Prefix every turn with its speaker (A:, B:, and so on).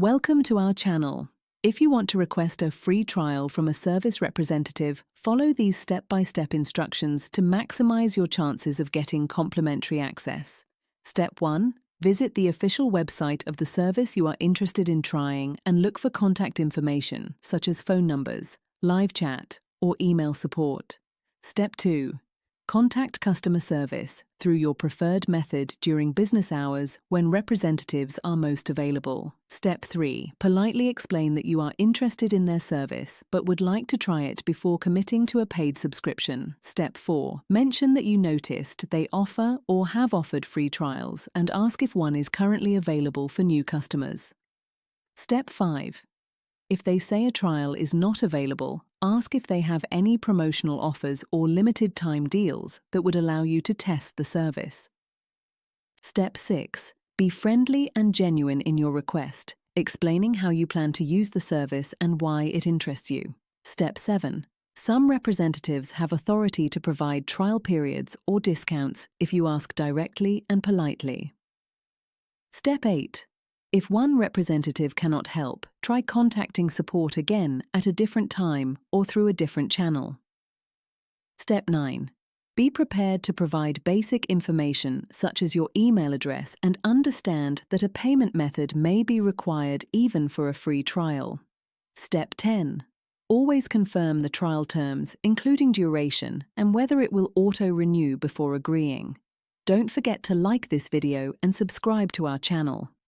A: Welcome to our channel. If you want to request a free trial from a service representative, follow these step-by-step instructions to maximize your chances of getting complimentary access. Step 1. Visit the official website of the service you are interested in trying and look for contact information, such as phone numbers, live chat, or email support. Step 2. Contact customer service through your preferred method during business hours when representatives are most available. Step 3. Politely explain that you are interested in their service but would like to try it before committing to a paid subscription. Step 4. Mention that you noticed they offer or have offered free trials and ask if one is currently available for new customers. Step 5. If they say a trial is not available, ask if they have any promotional offers or limited-time deals that would allow you to test the service. Step 6. Be friendly and genuine in your request, explaining how you plan to use the service and why it interests you. Step 7. Some representatives have authority to provide trial periods or discounts if you ask directly and politely. Step 8. If one representative cannot help, try contacting support again at a different time or through a different channel. Step 9. Be prepared to provide basic information such as your email address and understand that a payment method may be required even for a free trial. Step 10. Always confirm the trial terms, including duration, and whether it will auto-renew before agreeing. Don't forget to like this video and subscribe to our channel.